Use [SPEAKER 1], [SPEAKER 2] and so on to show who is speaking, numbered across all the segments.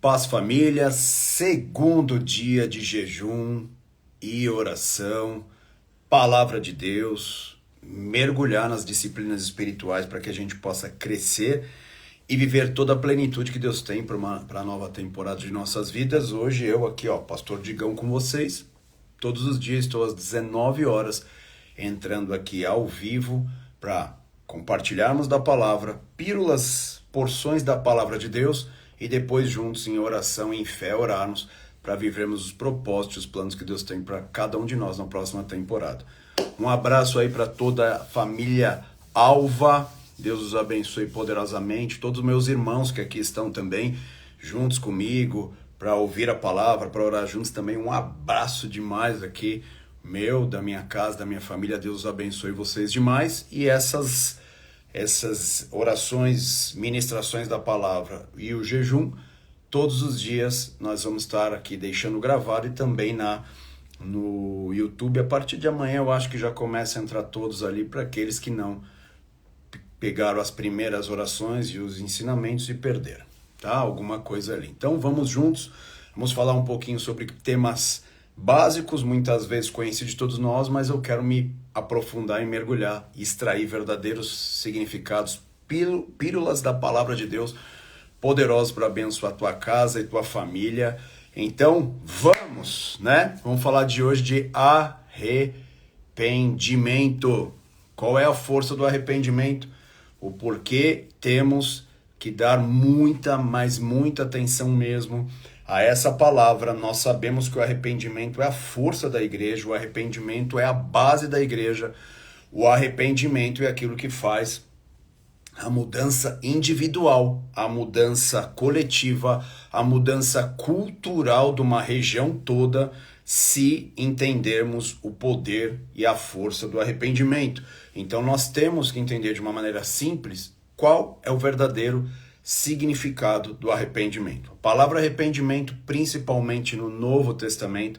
[SPEAKER 1] Paz família, segundo dia de jejum e oração, palavra de Deus, mergulhar nas disciplinas espirituais para que a gente possa crescer e viver toda a plenitude que Deus tem para a nova temporada de nossas vidas. Hoje eu aqui, Pastor Digão com vocês, todos os dias estou às 19 horas entrando aqui ao vivo para compartilharmos da palavra, pílulas, porções da palavra de Deus, e depois juntos em oração e em fé orarmos para vivermos os propósitos, os planos que Deus tem para cada um de nós na próxima temporada. Um abraço aí para toda a família Alva, Deus os abençoe poderosamente, todos os meus irmãos que aqui estão também juntos comigo para ouvir a palavra, para orar juntos também. Um abraço demais aqui, meu, da minha casa, da minha família, Deus os abençoe vocês demais. E essas orações, ministrações da palavra e o jejum, todos os dias nós vamos estar aqui deixando gravado e também no YouTube. A partir de amanhã eu acho que já começa a entrar todos ali para aqueles que não pegaram as primeiras orações e os ensinamentos e perderam, tá? Alguma coisa ali. Então vamos juntos, vamos falar um pouquinho sobre temas básicos, muitas vezes conhecidos de todos nós, mas eu quero me aprofundar e mergulhar, extrair verdadeiros significados, pílulas da palavra de Deus, poderosos para abençoar tua casa e tua família. Então, vamos, né? Vamos falar de hoje de arrependimento. Qual é a força do arrependimento? O porquê temos que dar muita, mas muita atenção mesmo a essa palavra. Nós sabemos que o arrependimento é a força da igreja, o arrependimento é a base da igreja, o arrependimento é aquilo que faz a mudança individual, a mudança coletiva, a mudança cultural de uma região toda, se entendermos o poder e a força do arrependimento. Então nós temos que entender de uma maneira simples qual é o verdadeiro significado do arrependimento. A palavra arrependimento, principalmente no Novo Testamento,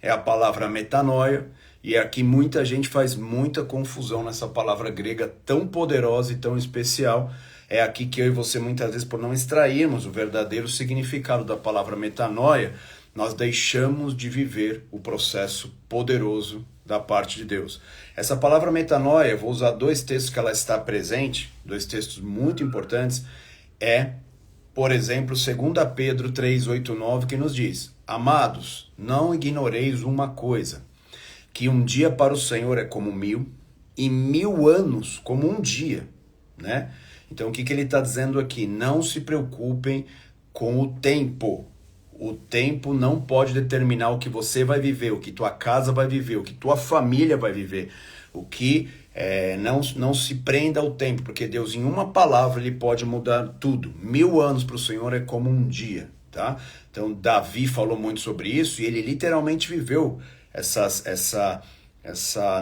[SPEAKER 1] é a palavra metanoia, e aqui muita gente faz muita confusão nessa palavra grega tão poderosa e tão especial. É aqui que eu e você, muitas vezes, por não extrairmos o verdadeiro significado da palavra metanoia, nós deixamos de viver o processo poderoso da parte de Deus. Essa palavra metanoia, eu vou usar dois textos que ela está presente, dois textos muito importantes, por exemplo, 2 Pedro 3, 8, 9, que nos diz: Amados, não ignoreis uma coisa, que um dia para o Senhor é como 1000, e 1000 anos como um dia, né? Então, o que ele está dizendo aqui? Não se preocupem com o tempo. O tempo não pode determinar o que você vai viver, o que tua casa vai viver, o que tua família vai viver, o que não se prenda ao tempo, porque Deus, em uma palavra, ele pode mudar tudo. 1000 anos para o Senhor é como um dia, tá? Então, Davi falou muito sobre isso e ele literalmente viveu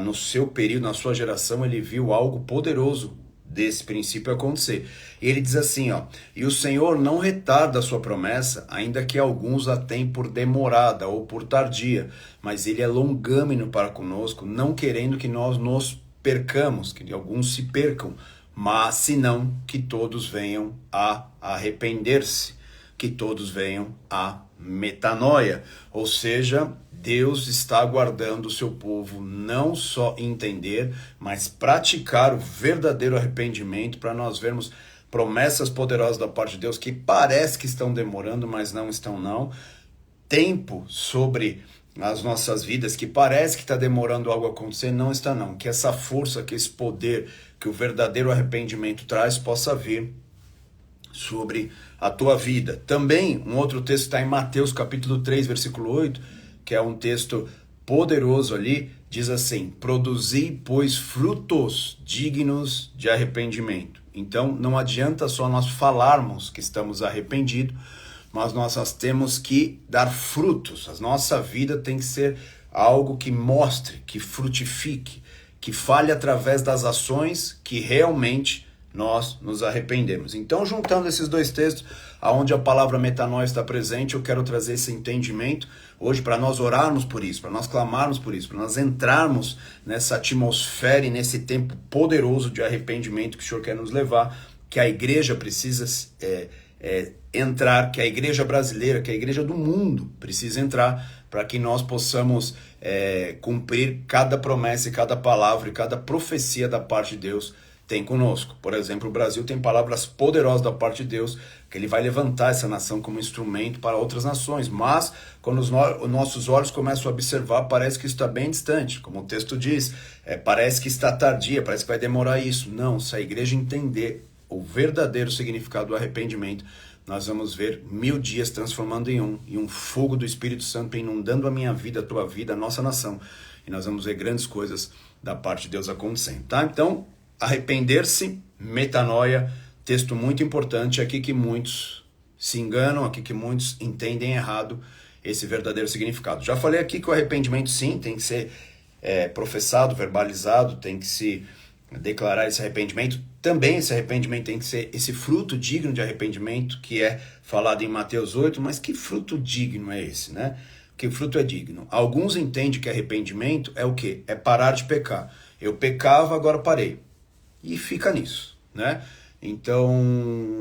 [SPEAKER 1] no seu período, na sua geração, ele viu algo poderoso desse princípio acontecer. E ele diz assim, e o Senhor não retarda a sua promessa, ainda que alguns a tenham por demorada ou por tardia, mas ele é longâmino para conosco, não querendo que nós nos percamos, que alguns se percam, mas senão que todos venham a arrepender-se, que todos venham a metanoia. Ou seja, Deus está aguardando o seu povo não só entender, mas praticar o verdadeiro arrependimento, para nós vermos promessas poderosas da parte de Deus que parece que estão demorando, mas não estão não. Tempo sobre as nossas vidas que parece que está demorando algo a acontecer, não está não. Que essa força, que esse poder, que o verdadeiro arrependimento traz, possa vir sobre a tua vida. Também um outro texto está em Mateus capítulo 3, versículo 8, que é um texto poderoso ali, diz assim: produzi, pois, frutos dignos de arrependimento. Então, não adianta só nós falarmos que estamos arrependidos, mas nós temos que dar frutos. A nossa vida tem que ser algo que mostre, que frutifique, que fale através das ações que realmente nós nos arrependemos. Então, juntando esses dois textos, aonde a palavra metanoia está presente, eu quero trazer esse entendimento hoje para nós orarmos por isso, para nós clamarmos por isso, para nós entrarmos nessa atmosfera e nesse tempo poderoso de arrependimento que o Senhor quer nos levar, que a igreja precisa entrar, que a igreja brasileira, que a igreja do mundo precisa entrar, para que nós possamos cumprir cada promessa e cada palavra e cada profecia da parte de Deus tem conosco. Por exemplo, o Brasil tem palavras poderosas da parte de Deus, que ele vai levantar essa nação como instrumento para outras nações, mas quando os nossos olhos começam a observar, parece que isso está bem distante, como o texto diz, parece que está tardia, parece que vai demorar isso. Não, se a igreja entender o verdadeiro significado do arrependimento, nós vamos ver 1000 dias transformando em um fogo do Espírito Santo inundando a minha vida, a tua vida, a nossa nação, e nós vamos ver grandes coisas da parte de Deus acontecendo, tá? Então, arrepender-se, metanoia, texto muito importante aqui que muitos se enganam, aqui que muitos entendem errado esse verdadeiro significado. Já falei aqui que o arrependimento sim tem que ser professado, verbalizado, tem que se declarar esse arrependimento. Também esse arrependimento tem que ser esse fruto digno de arrependimento que é falado em Mateus 8, mas que fruto digno é esse, né? Que fruto é digno? Alguns entendem que arrependimento é o quê? É parar de pecar. Eu pecava, agora parei. E fica nisso, né? Então,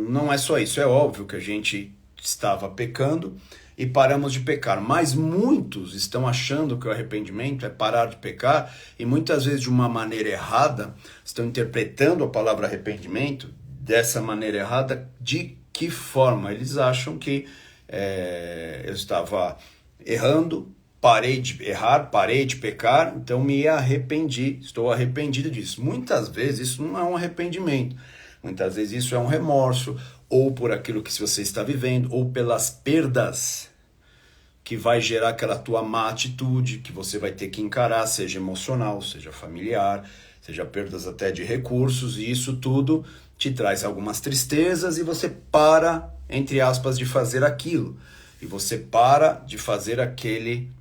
[SPEAKER 1] não é só isso. É óbvio que a gente estava pecando e paramos de pecar. Mas muitos estão achando que o arrependimento é parar de pecar e muitas vezes de uma maneira errada, estão interpretando a palavra arrependimento dessa maneira errada. De que forma? Eles acham que eu estava errando, parei de errar, parei de pecar, então me arrependi, estou arrependido disso. Muitas vezes isso não é um arrependimento, muitas vezes isso é um remorso, ou por aquilo que você está vivendo, ou pelas perdas que vai gerar aquela tua má atitude, que você vai ter que encarar, seja emocional, seja familiar, seja perdas até de recursos, e isso tudo te traz algumas tristezas e você para, entre aspas, de fazer aquilo. E você para de fazer aquele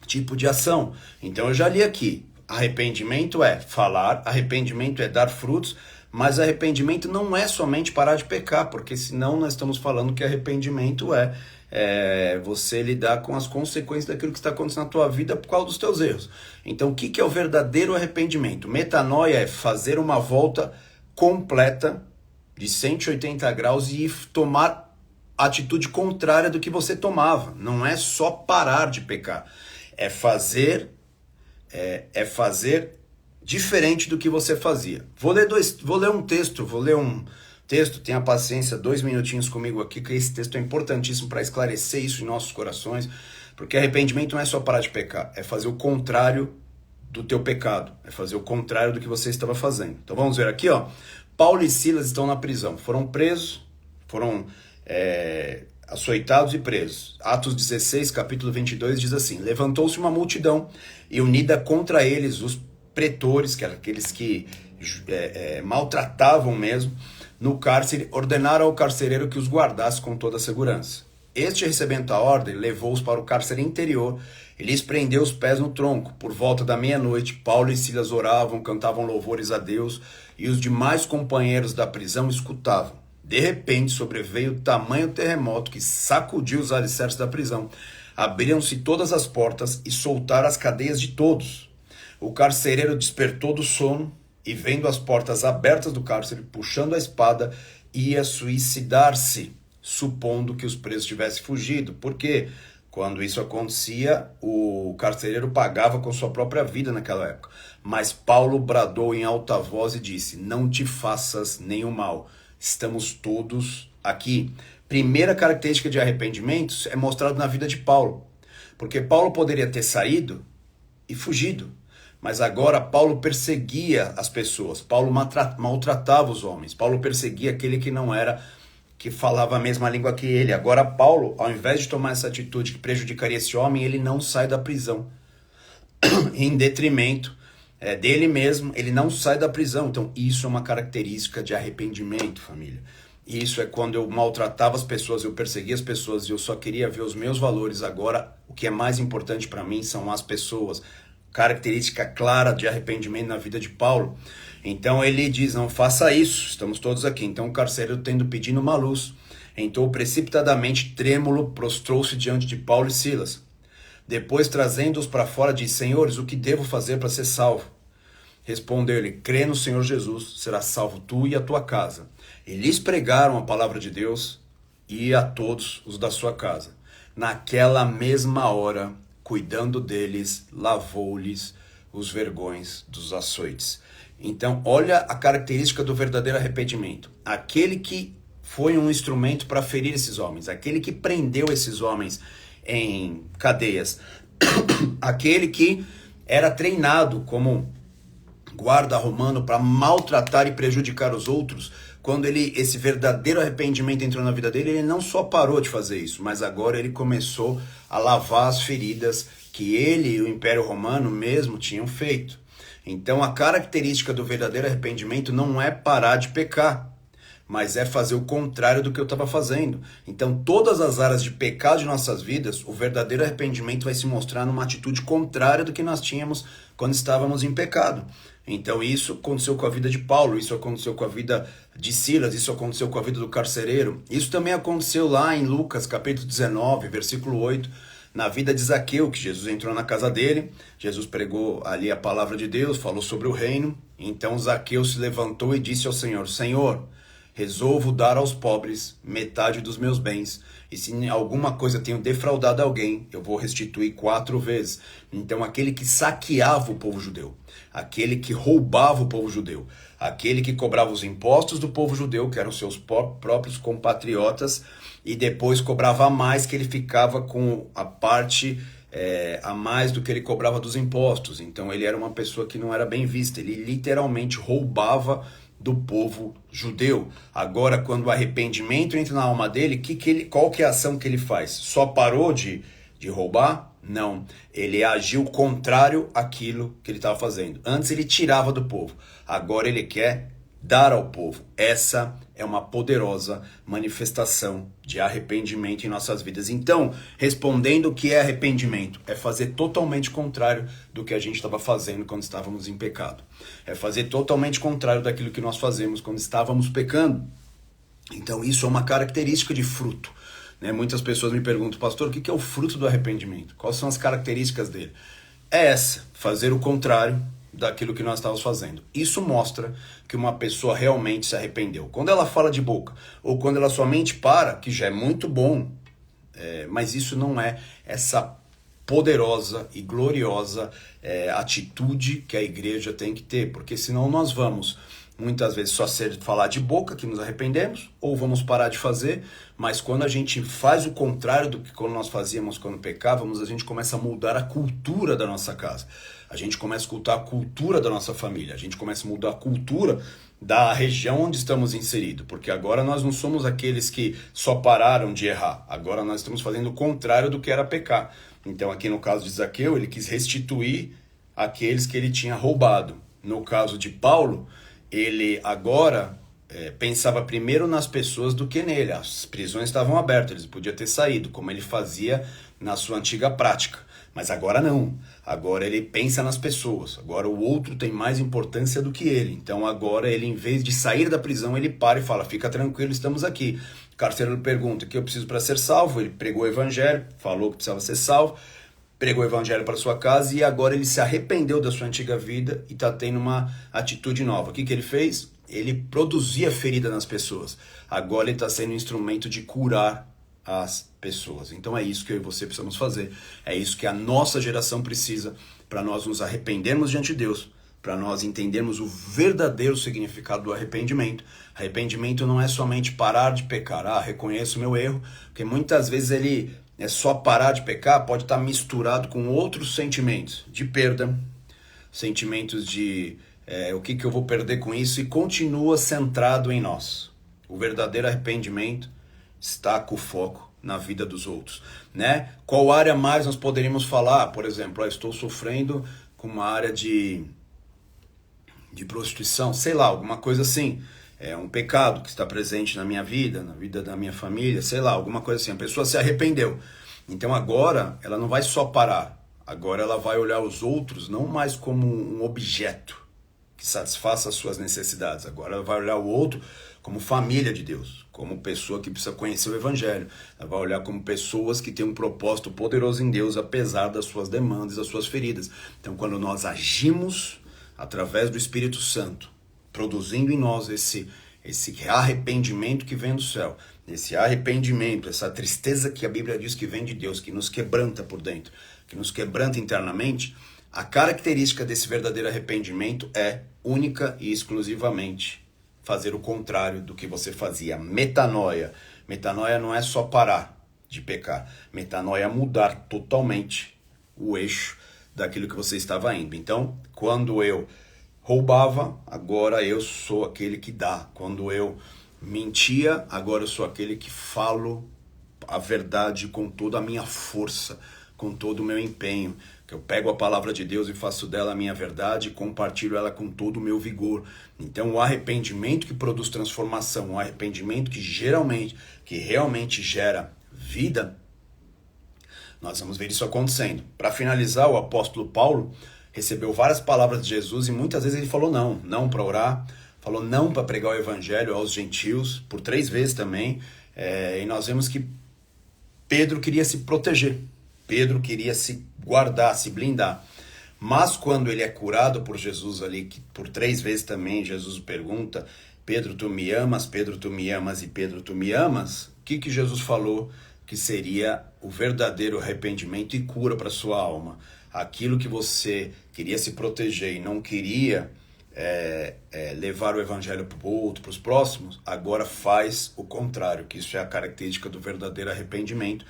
[SPEAKER 1] tipo de ação. Então eu já li aqui, arrependimento é falar, arrependimento é dar frutos, mas arrependimento não é somente parar de pecar, porque senão nós estamos falando que arrependimento é você lidar com as consequências daquilo que está acontecendo na tua vida por causa dos teus erros. Então o que é o verdadeiro arrependimento? Metanoia é fazer uma volta completa de 180 graus e tomar atitude contrária do que você tomava. Não é só parar de pecar. É fazer diferente do que você fazia. Vou ler um texto, tenha paciência, 2 minutinhos comigo aqui, que esse texto é importantíssimo para esclarecer isso em nossos corações, porque arrependimento não é só parar de pecar, é fazer o contrário do teu pecado, é fazer o contrário do que você estava fazendo. Então vamos ver aqui, ó. Paulo e Silas estão na prisão, foram presos, foram açoitados e presos. Atos 16, capítulo 22 diz assim: levantou-se uma multidão e unida contra eles os pretores, que eram aqueles que maltratavam mesmo, no cárcere, ordenaram ao carcereiro que os guardasse com toda a segurança. Este, recebendo a ordem, levou-os para o cárcere interior e lhes prendeu os pés no tronco. Por volta da meia-noite, Paulo e Silas oravam, cantavam louvores a Deus, e os demais companheiros da prisão escutavam. De repente sobreveio tamanho terremoto que sacudiu os alicerces da prisão. Abriram-se todas as portas e soltaram as cadeias de todos. O carcereiro despertou do sono e, vendo as portas abertas do cárcere, puxando a espada, ia suicidar-se, supondo que os presos tivessem fugido. Porque quando isso acontecia, o carcereiro pagava com sua própria vida naquela época. Mas Paulo bradou em alta voz e disse: não te faças nenhum mal. Estamos todos aqui. Primeira característica de arrependimento é mostrado na vida de Paulo. Porque Paulo poderia ter saído e fugido. Mas agora Paulo perseguia as pessoas. Paulo maltratava os homens. Paulo perseguia aquele que não era, que falava a mesma língua que ele. Agora Paulo, ao invés de tomar essa atitude que prejudicaria esse homem, ele não sai da prisão. Em detrimento dele mesmo, ele não sai da prisão. Então isso é uma característica de arrependimento, família. Isso é quando eu maltratava as pessoas, eu perseguia as pessoas e eu só queria ver os meus valores. Agora, o que é mais importante para mim são as pessoas. Característica clara de arrependimento na vida de Paulo. Então ele diz: não faça isso, estamos todos aqui. Então o carcereiro, tendo pedido uma luz, entrou precipitadamente, trêmulo, prostrou-se diante de Paulo e Silas. Depois, trazendo-os para fora, disse: senhores, o que devo fazer para ser salvo? Respondeu-lhe: crê no Senhor Jesus, será salvo tu e a tua casa. E lhes pregaram a palavra de Deus e a todos os da sua casa. Naquela mesma hora, cuidando deles, lavou-lhes os vergões dos açoites. Então, olha a característica do verdadeiro arrependimento. Aquele que foi um instrumento para ferir esses homens, aquele que prendeu esses homens em cadeias, aquele que era treinado como guarda romano para maltratar e prejudicar os outros. Quando esse verdadeiro arrependimento entrou na vida dele, ele não só parou de fazer isso, mas agora ele começou a lavar as feridas que ele e o Império Romano mesmo tinham feito. Então a característica do verdadeiro arrependimento não é parar de pecar, mas é fazer o contrário do que eu estava fazendo. Então todas as áreas de pecado de nossas vidas, o verdadeiro arrependimento vai se mostrar numa atitude contrária do que nós tínhamos quando estávamos em pecado. Então isso aconteceu com a vida de Paulo, isso aconteceu com a vida de Silas, isso aconteceu com a vida do carcereiro. Isso também aconteceu lá em Lucas capítulo 19, versículo 8, na vida de Zaqueu, que Jesus entrou na casa dele, Jesus pregou ali a palavra de Deus, falou sobre o reino. Então Zaqueu se levantou e disse ao Senhor: Senhor, resolvo dar aos pobres metade dos meus bens, e se em alguma coisa tenho defraudado alguém, eu vou restituir 4 vezes. Então aquele que saqueava o povo judeu, aquele que roubava o povo judeu, aquele que cobrava os impostos do povo judeu, que eram seus próprios compatriotas, e depois cobrava a mais, que ele ficava com a parte a mais do que ele cobrava dos impostos. Então ele era uma pessoa que não era bem vista, ele literalmente roubava do povo judeu. Agora, quando o arrependimento entra na alma dele, qual que é a ação que ele faz? Só parou de roubar? Não. Ele agiu contrário àquilo que ele estava fazendo. Antes ele tirava do povo. Agora ele quer dar ao povo. Essa é uma poderosa manifestação de arrependimento em nossas vidas. Então, respondendo o que é arrependimento, é fazer totalmente contrário do que a gente estava fazendo quando estávamos em pecado. É fazer totalmente contrário daquilo que nós fazemos quando estávamos pecando. Então, isso é uma característica de fruto. Muitas pessoas me perguntam: pastor, o que é o fruto do arrependimento? Quais são as características dele? É essa, fazer o contrário daquilo que nós estávamos fazendo. Isso mostra que uma pessoa realmente se arrependeu. Quando ela fala de boca, ou quando ela somente para, que já é muito bom, mas isso não é essa poderosa e gloriosa atitude que a igreja tem que ter, porque senão nós vamos muitas vezes só falar de boca que nos arrependemos, ou vamos parar de fazer, mas quando a gente faz o contrário do que quando nós fazíamos quando pecávamos, a gente começa a mudar a cultura da nossa casa, a gente começa a cultuar a cultura da nossa família, a gente começa a mudar a cultura da região onde estamos inseridos, porque agora nós não somos aqueles que só pararam de errar, agora nós estamos fazendo o contrário do que era pecar. Então aqui no caso de Zaqueu, ele quis restituir aqueles que ele tinha roubado. No caso de Paulo, ele agora pensava primeiro nas pessoas do que nele. As prisões estavam abertas, ele podia ter saído, como ele fazia na sua antiga prática. Mas agora não. Agora ele pensa nas pessoas. Agora o outro tem mais importância do que ele. Então agora ele, em vez de sair da prisão, ele para e fala: fica tranquilo, estamos aqui. O carcereiro pergunta: o que eu preciso para ser salvo? Ele pregou o evangelho, falou que precisava ser salvo, pregou o evangelho para sua casa, e agora ele se arrependeu da sua antiga vida e está tendo uma atitude nova. O que ele fez? Ele produzia ferida nas pessoas. Agora ele está sendo um instrumento de curar as pessoas. Então é isso que eu e você precisamos fazer. É isso que a nossa geração precisa, para nós nos arrependermos diante de Deus, para nós entendermos o verdadeiro significado do arrependimento. Arrependimento não é somente parar de pecar. Reconheço o meu erro, porque muitas vezes ele é só parar de pecar, pode estar misturado com outros sentimentos de perda, sentimentos de o que eu vou perder com isso, e continua centrado em nós. O verdadeiro arrependimento está com foco na vida dos outros, Qual área mais nós poderíamos falar? Por exemplo, estou sofrendo com uma área de prostituição, sei lá, alguma coisa assim. É um pecado que está presente na minha vida, na vida da minha família, sei lá, alguma coisa assim. A pessoa se arrependeu. Então agora ela não vai só parar. Agora ela vai olhar os outros não mais como um objeto que satisfaça as suas necessidades. Agora ela vai olhar o outro como família de Deus, como pessoa que precisa conhecer o evangelho. Ela vai olhar como pessoas que têm um propósito poderoso em Deus, apesar das suas demandas, das suas feridas. Então quando nós agimos através do Espírito Santo, produzindo em nós esse arrependimento que vem do céu, esse arrependimento, essa tristeza que a Bíblia diz que vem de Deus, que nos quebranta por dentro, que nos quebranta internamente, a característica desse verdadeiro arrependimento é única e exclusivamente fazer o contrário do que você fazia. Metanoia. Metanoia não é só parar de pecar. Metanoia é mudar totalmente o eixo daquilo que você estava indo. Então, quando eu roubava, agora eu sou aquele que dá. Quando eu mentia, agora eu sou aquele que falo a verdade com toda a minha força, com todo o meu empenho. Que eu pego a palavra de Deus e faço dela a minha verdade e compartilho ela com todo o meu vigor. Então o arrependimento que produz transformação, o arrependimento que realmente gera vida, nós vamos ver isso acontecendo. Para finalizar, o apóstolo Paulo recebeu várias palavras de Jesus e muitas vezes ele falou não para orar, falou não para pregar o evangelho aos gentios, por 3 vezes também, e nós vemos que Pedro queria se proteger, Pedro queria se guardar, se blindar, mas quando ele é curado por Jesus ali, que por 3 vezes também Jesus pergunta, Pedro, tu me amas? Pedro, tu me amas? E Pedro, tu me amas? O que Jesus falou que seria o verdadeiro arrependimento e cura para sua alma? Aquilo que você queria se proteger e não queria levar o evangelho para o outro, para os próximos, agora faz o contrário, que isso é a característica do verdadeiro arrependimento.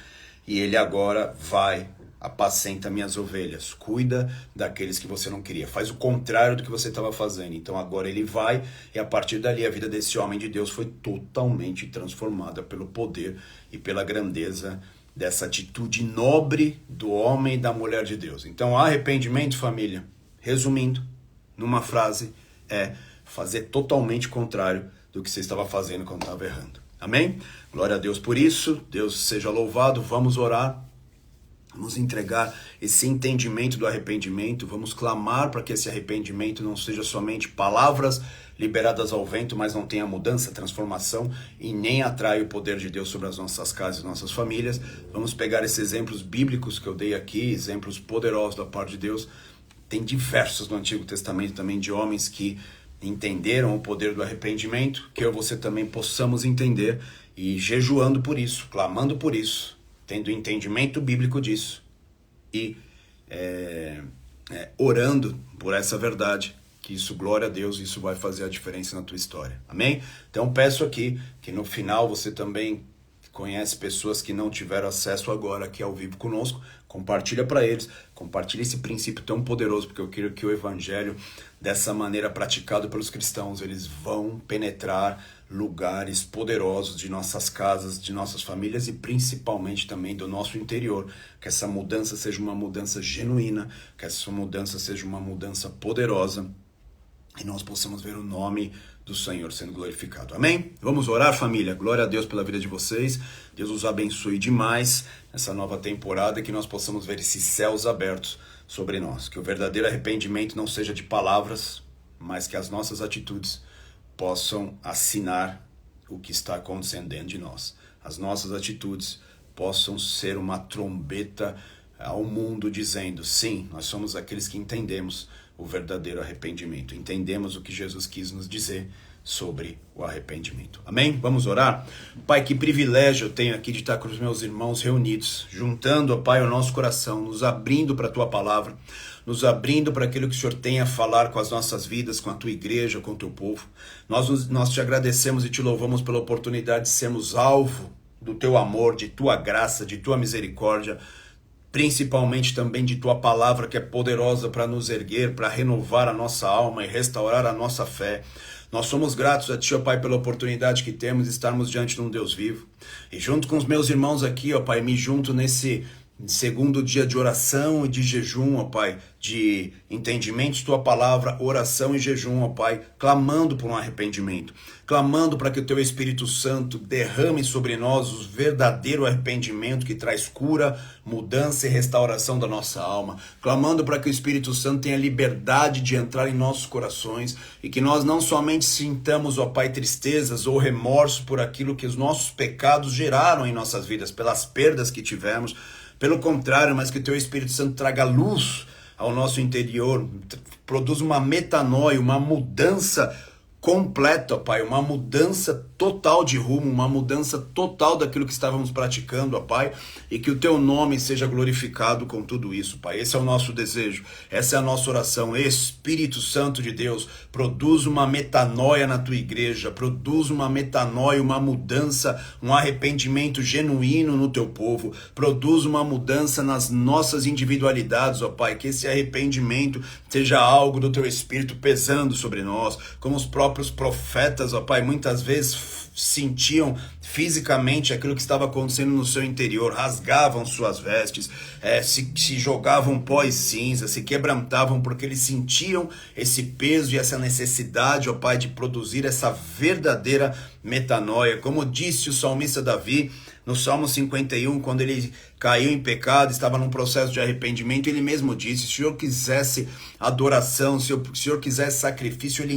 [SPEAKER 1] E ele agora vai, apacenta minhas ovelhas, cuida daqueles que você não queria, faz o contrário do que você estava fazendo. Então agora ele vai, e a partir dali a vida desse homem de Deus foi totalmente transformada pelo poder e pela grandeza dessa atitude nobre do homem e da mulher de Deus. Então arrependimento, família, resumindo, numa frase, é fazer totalmente o contrário do que você estava fazendo quando estava errando. Amém? Glória a Deus por isso, Deus seja louvado, vamos orar, vamos entregar esse entendimento do arrependimento, vamos clamar para que esse arrependimento não seja somente palavras liberadas ao vento, mas não tenha mudança, transformação e nem atrai o poder de Deus sobre as nossas casas e nossas famílias. Vamos pegar esses exemplos bíblicos que eu dei aqui, exemplos poderosos da parte de Deus. Tem diversos no Antigo Testamento também de homens que entenderam o poder do arrependimento, que eu e você também possamos entender e jejuando por isso, clamando por isso, tendo entendimento bíblico disso e orando por essa verdade, que isso, glória a Deus, isso vai fazer a diferença na tua história. Amém? Então peço aqui que no final você também conhece pessoas que não tiveram acesso agora aqui ao vivo conosco, compartilha para eles, compartilha esse princípio tão poderoso, porque eu quero que o evangelho, dessa maneira praticado pelos cristãos, eles vão penetrar lugares poderosos de nossas casas, de nossas famílias e principalmente também do nosso interior, que essa mudança seja uma mudança genuína, que essa mudança seja uma mudança poderosa e nós possamos ver o nome do Senhor sendo glorificado. Amém? Vamos orar, família. Glória a Deus pela vida de vocês. Deus os abençoe demais nessa nova temporada, que nós possamos ver esses céus abertos sobre nós. Que o verdadeiro arrependimento não seja de palavras, mas que as nossas atitudes possam assinar o que está acontecendo dentro de nós. As nossas atitudes possam ser uma trombeta ao mundo dizendo, sim, nós somos aqueles que entendemos o verdadeiro arrependimento. Entendemos o que Jesus quis nos dizer sobre o arrependimento. Amém? Vamos orar? Pai, que privilégio eu tenho aqui de estar com os meus irmãos reunidos, juntando, ó Pai, o nosso coração, nos abrindo para a Tua palavra, nos abrindo para aquilo que o Senhor tem a falar com as nossas vidas, com a Tua igreja, com o Teu povo. Nós te agradecemos e te louvamos pela oportunidade de sermos alvo do Teu amor, de Tua graça, de Tua misericórdia, principalmente também de Tua palavra, que é poderosa para nos erguer, para renovar a nossa alma e restaurar a nossa fé. Nós somos gratos a Ti, ó Pai, pela oportunidade que temos de estarmos diante de um Deus vivo. E junto com os meus irmãos aqui, ó Pai, me junto nesse segundo dia de oração e de jejum, ó Pai, de entendimento de Tua palavra, oração e jejum, ó Pai, clamando por um arrependimento, clamando para que o Teu Espírito Santo derrame sobre nós o verdadeiro arrependimento que traz cura, mudança e restauração da nossa alma, clamando para que o Espírito Santo tenha liberdade de entrar em nossos corações e que nós não somente sintamos, ó Pai, tristezas ou remorso por aquilo que os nossos pecados geraram em nossas vidas, pelas perdas que tivemos, pelo contrário, mas que o Teu Espírito Santo traga luz ao nosso interior, produza uma metanoia, uma mudança completa, ó Pai, uma mudança total de rumo, uma mudança total daquilo que estávamos praticando, ó Pai, e que o Teu nome seja glorificado com tudo isso, Pai. Esse é o nosso desejo, essa é a nossa oração. Espírito Santo de Deus, produz uma metanoia na Tua igreja, produz uma metanoia, uma mudança, um arrependimento genuíno no Teu povo, produz uma mudança nas nossas individualidades, ó Pai, que esse arrependimento seja algo do Teu Espírito pesando sobre nós, como os próprios profetas, ó Pai, muitas vezes sentiam fisicamente aquilo que estava acontecendo no seu interior, rasgavam suas vestes, se jogavam pó e cinza, se quebrantavam porque eles sentiam esse peso e essa necessidade, ó Pai, de produzir essa verdadeira metanoia. Como disse o salmista Davi no Salmo 51, quando ele caiu em pecado, estava num processo de arrependimento, ele mesmo disse: se o Senhor quisesse adoração, se o Senhor quisesse sacrifício, eu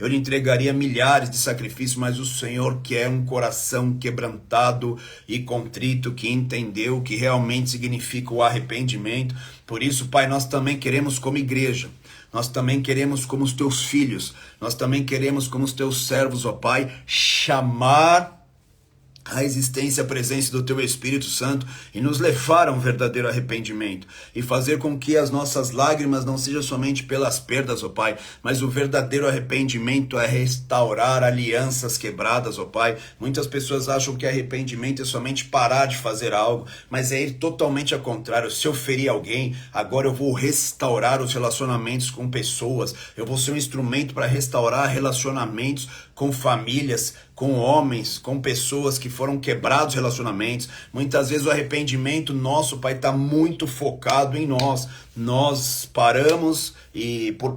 [SPEAKER 1] lhe entregaria milhares de sacrifícios, mas o Senhor quer um coração quebrantado e contrito, que entendeu o que realmente significa o arrependimento. Por isso, Pai, nós também queremos como igreja, nós também queremos como os Teus filhos, nós também queremos como os Teus servos, ó Pai, chamar a existência, a presença do Teu Espírito Santo e nos levar a um verdadeiro arrependimento e fazer com que as nossas lágrimas não sejam somente pelas perdas, ó Pai, mas o verdadeiro arrependimento é restaurar alianças quebradas, ó Pai. Muitas pessoas acham que arrependimento é somente parar de fazer algo, mas é ir totalmente ao contrário. Se eu ferir alguém, agora eu vou restaurar os relacionamentos com pessoas, eu vou ser um instrumento para restaurar relacionamentos com famílias, com homens, com pessoas que foram quebrados relacionamentos. Muitas vezes o arrependimento nosso, Pai, está muito focado em nós. Nós paramos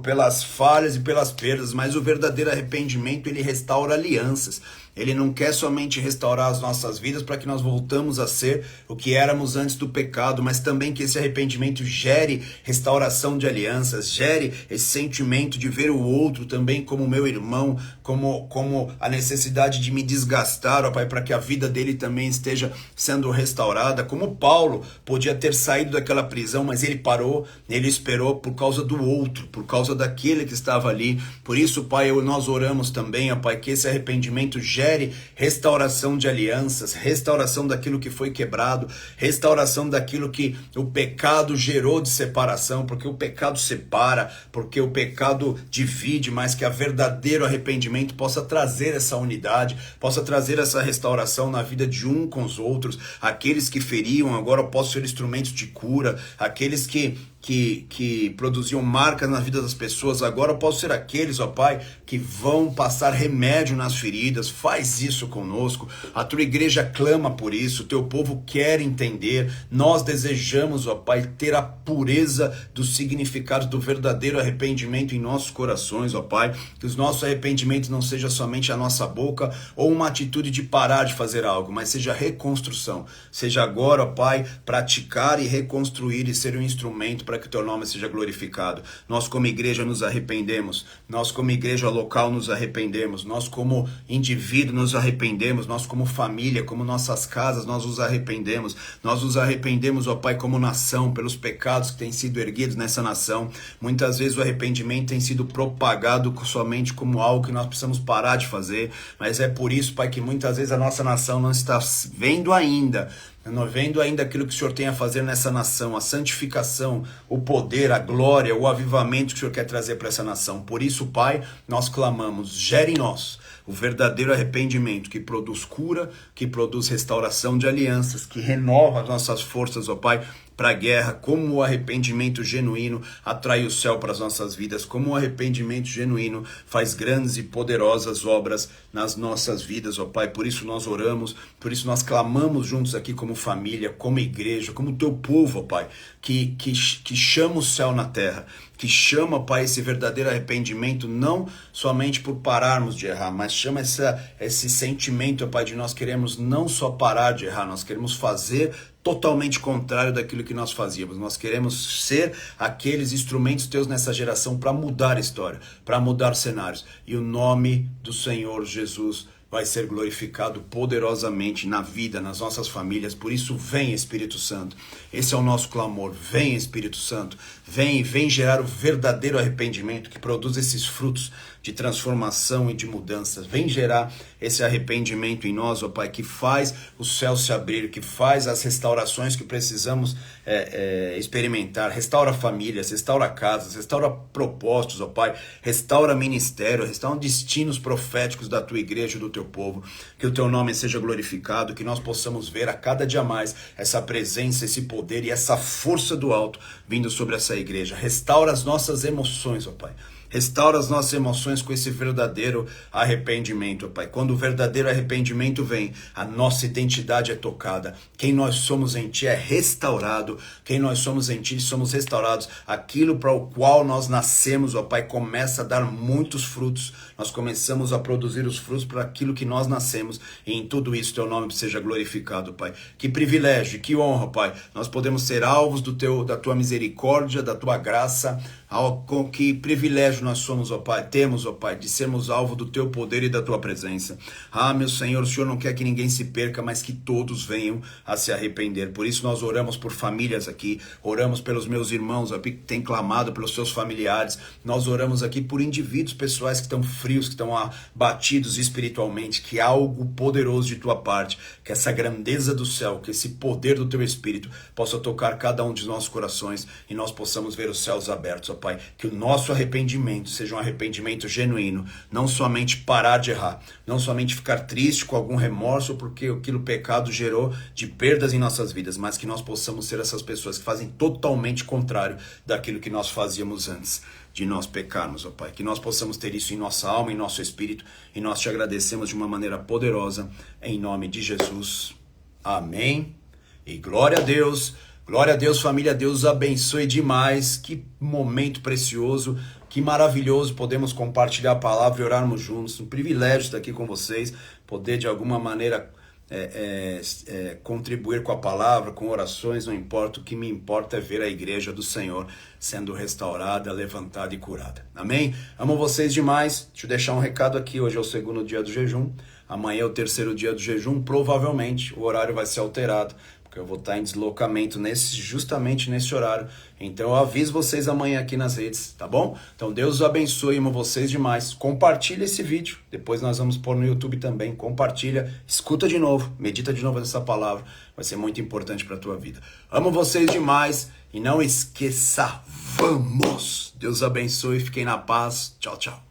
[SPEAKER 1] pelas falhas e pelas perdas, mas o verdadeiro arrependimento, ele restaura alianças. Ele não quer somente restaurar as nossas vidas para que nós voltamos a ser o que éramos antes do pecado, mas também que esse arrependimento gere restauração de alianças, gere esse sentimento de ver o outro também como meu irmão, como a necessidade de me desgastar, ó Pai, para que a vida dele também esteja sendo restaurada. Como Paulo podia ter saído daquela prisão, mas ele parou, ele esperou por causa do outro, por causa daquele que estava ali. Por isso, Pai, nós oramos também, ó Pai, que esse arrependimento gere restauração de alianças, restauração daquilo que foi quebrado, restauração daquilo que o pecado gerou de separação, porque o pecado separa, porque o pecado divide, mas que a verdadeiro arrependimento possa trazer essa unidade, possa trazer essa restauração na vida de um com os outros. Aqueles que feriam agora possam ser instrumentos de cura, aqueles que produziam marcas na vida das pessoas, agora possam ser aqueles, ó Pai, que vão passar remédio nas feridas. Faz isso conosco, a Tua igreja clama por isso, o Teu povo quer entender, nós desejamos, ó Pai, ter a pureza do significado do verdadeiro arrependimento em nossos corações, ó Pai, que os nossos arrependimentos não seja somente a nossa boca ou uma atitude de parar de fazer algo, mas seja reconstrução, seja agora, ó Pai, praticar e reconstruir e ser um instrumento para que o Teu nome seja glorificado. Nós como igreja nos arrependemos, nós como igreja local nos arrependemos, nós como indivíduo nos arrependemos, nós como família, como nossas casas, nós nos arrependemos, ó Pai, como nação, pelos pecados que têm sido erguidos nessa nação. Muitas vezes o arrependimento tem sido propagado somente como algo que nós precisamos parar de fazer, mas é por isso, Pai, que muitas vezes a nossa nação não está vendo ainda aquilo que o Senhor tem a fazer nessa nação, a santificação, o poder, a glória, o avivamento que o Senhor quer trazer para essa nação. Por isso, Pai, nós clamamos, gere em nós o verdadeiro arrependimento que produz cura, que produz restauração de alianças, que renova as nossas forças, ó Pai, para a guerra, como o arrependimento genuíno atrai o céu para as nossas vidas, como o arrependimento genuíno faz grandes e poderosas obras nas nossas vidas, ó Pai. Por isso nós oramos, por isso nós clamamos juntos aqui como família, como igreja, como Teu povo, ó Pai, que chama o céu na terra, que chama, Pai, esse verdadeiro arrependimento, não somente por pararmos de errar, mas chama esse sentimento, ó Pai, de nós queremos não só parar de errar, nós queremos fazer totalmente contrário daquilo que nós fazíamos. Nós queremos ser aqueles instrumentos Teus nessa geração para mudar a história, para mudar cenários. E o nome do Senhor Jesus vai ser glorificado poderosamente na vida, nas nossas famílias. Por isso, vem Espírito Santo. Esse é o nosso clamor. Vem Espírito Santo. Vem gerar o verdadeiro arrependimento que produz esses frutos. de transformação e de mudança. Vem gerar esse arrependimento em nós, ó Pai, que faz o céu se abrir, que faz as restaurações que precisamos experimentar. Restaura famílias, restaura casas, restaura propósitos, ó Pai, restaura ministério, restaura destinos proféticos da tua igreja e do teu povo. Que o teu nome seja glorificado, que nós possamos ver a cada dia mais essa presença, esse poder e essa força do alto vindo sobre essa igreja. Restaura as nossas emoções, ó Pai. Restaura as nossas emoções com esse verdadeiro arrependimento, ó Pai. Quando o verdadeiro arrependimento vem, a nossa identidade é tocada. Quem nós somos em Ti é restaurado. Quem nós somos em Ti, somos restaurados. Aquilo para o qual nós nascemos, ó Pai, começa a dar muitos frutos. Nós começamos a produzir os frutos para aquilo que nós nascemos. E em tudo isso, Teu nome seja glorificado, Pai. Que privilégio, que honra, Pai. Nós podemos ser alvos da Tua misericórdia, da Tua graça. Com que privilégio nós somos, ó Pai, temos, ó Pai, de sermos alvo do Teu poder e da Tua presença. Meu Senhor, o Senhor não quer que ninguém se perca, mas que todos venham a se arrepender. Por isso nós oramos por famílias aqui, oramos pelos meus irmãos aqui que têm clamado pelos seus familiares, nós oramos aqui por indivíduos pessoais que estão frios, que estão abatidos espiritualmente, que algo poderoso de Tua parte, que essa grandeza do céu, que esse poder do Teu Espírito possa tocar cada um de nossos corações e nós possamos ver os céus abertos, ó Pai, que o nosso arrependimento seja um arrependimento genuíno, não somente parar de errar, não somente ficar triste com algum remorso porque aquilo pecado gerou de perdas em nossas vidas, mas que nós possamos ser essas pessoas que fazem totalmente contrário daquilo que nós fazíamos antes de nós pecarmos, ó Pai, que nós possamos ter isso em nossa alma, em nosso espírito, e nós Te agradecemos de uma maneira poderosa, em nome de Jesus. Amém. E glória a Deus. Glória a Deus, família, Deus abençoe demais, que momento precioso, que maravilhoso podemos compartilhar a palavra e orarmos juntos, um privilégio estar aqui com vocês, poder de alguma maneira contribuir com a palavra, com orações, não importa, o que me importa é ver a igreja do Senhor sendo restaurada, levantada e curada, amém? Amo vocês demais, deixa eu deixar um recado aqui, hoje é o segundo dia do jejum, amanhã é o terceiro dia do jejum, provavelmente o horário vai ser alterado, eu vou estar em deslocamento justamente nesse horário. Então eu aviso vocês amanhã aqui nas redes, tá bom? Então Deus os abençoe, amo vocês demais. Compartilha esse vídeo, depois nós vamos pôr no YouTube também. Compartilha, escuta de novo, medita de novo nessa palavra. Vai ser muito importante para a tua vida. Amo vocês demais e não esqueça, vamos! Deus abençoe, fiquem na paz. Tchau, tchau.